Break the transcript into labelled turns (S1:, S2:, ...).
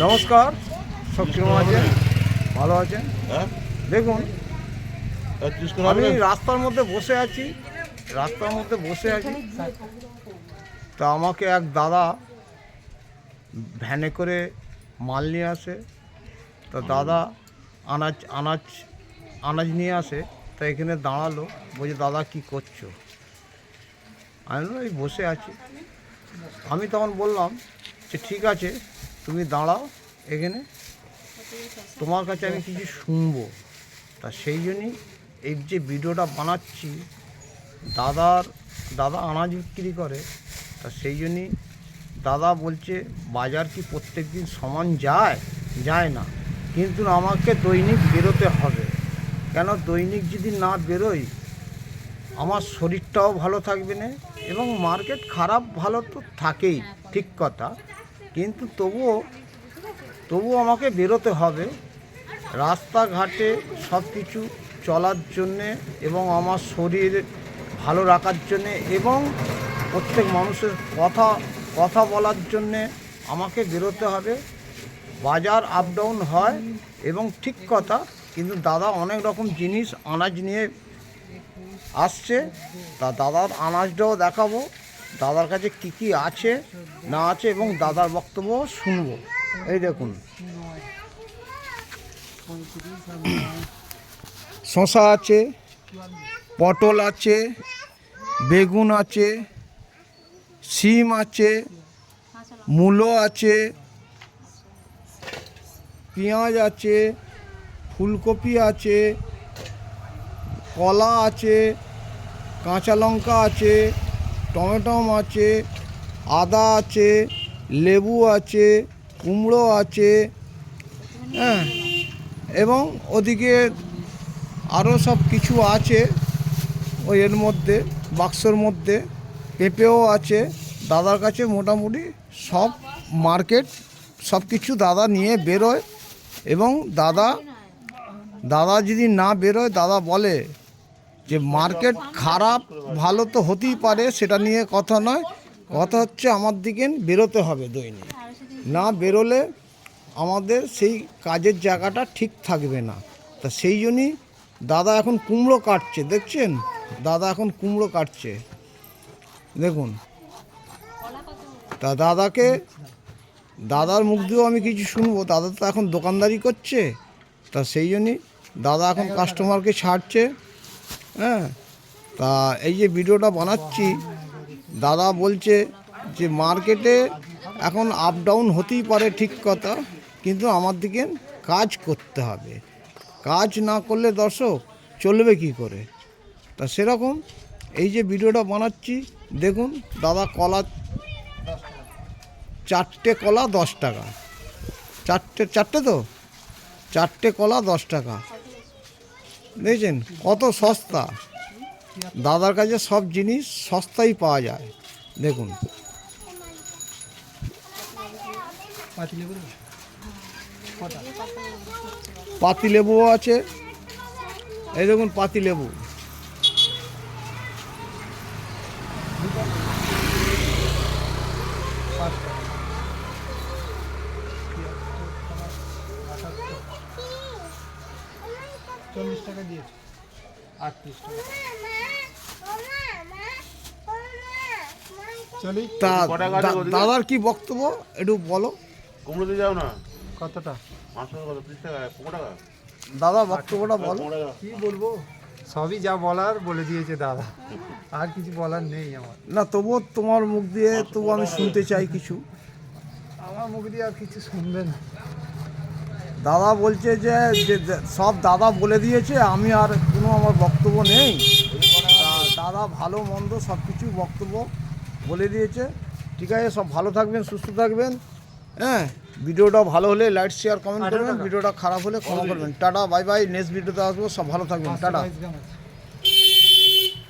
S1: নমস্কার, সব কেমন আছেন? ভালো আছেন? দেখুন, আমি রাস্তার মধ্যে বসে আছি। তা আমাকে এক দাদা ভ্যানে করে মাল নিয়ে আসে। তা দাদা আনাজ নিয়ে আসে। তা এখানে দাঁড়ালো, বলছে দাদা কি করছো? আমি বললাম এই বসে আছি। আমি তখন বললাম যে ঠিক আছে, তুমি দাঁড়াও এখানে, তোমার কাছে আমি কিছু শুনবো। তা সেই জন্যই এই যে ভিডিওটা বানাচ্ছি। দাদা আনাজ বিক্রি করে। তা সেই জন্যই দাদা বলছে বাজার কি প্রত্যেক দিন সমান যায় না, কিন্তু আমাকে দৈনিক বেরোতে হবে। কেন দৈনিক যদি না বেরোই আমার শরীরটাও ভালো থাকবে না, এবং মার্কেট খারাপ ভালো তো থাকেই, ঠিক কথা, কিন্তু তবুও আমাকে বেরোতে হবে রাস্তাঘাটে সব কিছু চলার জন্যে, এবং আমার শরীর ভালো রাখার জন্যে, এবং প্রত্যেক মানুষের কথা বলার জন্যে আমাকে বেরোতে হবে। বাজার আপ ডাউন হয় এবং ঠিক কথা, কিন্তু দাদা অনেক রকম জিনিস আনাজ নিয়ে আসছে। তা দাদার আনাজটাও দেখাবো, দাদার কাছে কি আছে না আছে, এবং দাদার বক্তব্য শুনবো। এই দেখুন, শসা আছে, পটল আছে, বেগুন আছে, সিম আছে, মূলো আছে, পেঁয়াজ আছে, ফুলকপি আছে, কলা আছে, কাঁচা লঙ্কা আছে, টমেটো আছে, আদা আছে, লেবু আছে, কুমড়ো আছে, হ্যাঁ, এবং ওদিকে আরও সব কিছু আছে ওই এর মধ্যে, বাক্সর মধ্যে পেঁপেও আছে। দাদার কাছে মোটামুটি সব মার্কেট সব কিছু দাদা নিয়ে বেরোয়, এবং দাদা যদি না বেরোয়, দাদা বলে যে মার্কেট খারাপ ভালো তো হতেই পারে, সেটা নিয়ে কথা নয়, কথা হচ্ছে আমার দিকে বেরোতে হবে দৈনিক। না বেরোলে আমাদের সেই কাজের জায়গাটা ঠিক থাকবে না। তা সেই জন্যই দাদা এখন কুমড়ো কাটছে, দেখছেন দাদা এখন কুমড়ো কাটছে, দেখুন। তা দাদার মুখ দিয়েও আমি কিছু শুনবো। দাদা তো এখন দোকানদারি করছে, তা সেই জন্যই দাদা এখন কাস্টমারকে ছাড়ছে, হ্যাঁ। তা এই যে ভিডিওটা বানাচ্ছি, দাদা বলছে যে মার্কেটে এখন আপ ডাউন হতেই পারে, ঠিক কথা, কিন্তু আমার দিকে কাজ করতে হবে। কাজ না করলে দর্শক চলবে কি করে? তা সেরকম এই যে ভিডিওটা বানাচ্ছি, দেখুন দাদা কলা, 4টে কলা 10 টাকা, চারটে তো 4টে কলা 10 টাকা, দেখছেন কত সস্তা। দাদার কাছে সব জিনিস সস্তাই পাওয়া যায়, দেখুন। পাতিলেবুও আছে, এই দেখুন পাতিলেবু,
S2: টাকা দিয়েছে, 38 টাকা।
S1: তা দাদার কি বক্তব্য একটু বলো।
S3: কুমড়ো দিয়ে যাও না,
S2: কতটা?
S3: 500 কত 30 টাকা 15 টাকা।
S1: দাদা বক্তব্যটা বলো।
S2: কি বলবো, সবই যা বলার বলে দিয়েছে দাদা, আর কিছু বলার নেই আমার।
S1: না তবুও তোমার মুখ দিয়ে তবু আমি শুনতে চাই কিছু।
S2: আমার মুখ দিয়ে আর কিছু শুনবে না।
S1: দাদা বলছে যে সব দাদা বলে দিয়েছে, আমি আর কোনো আমার বক্তব্য নেই। দাদা ভালো মন্দ সব কিছু বক্তব্য বলে দিয়েছে। ঠিক আছে, সব ভালো থাকবেন, সুস্থ থাকবেন, হ্যাঁ। ভিডিওটা ভালো হলে লাইক শেয়ার কমেন্ট করবেন, ভিডিওটা খারাপ হলে ক্ষমা করবেন। টাটা, বাই বাই, নেক্সট ভিডিওতে আসবো, সব ভালো থাকবেন, টাটা।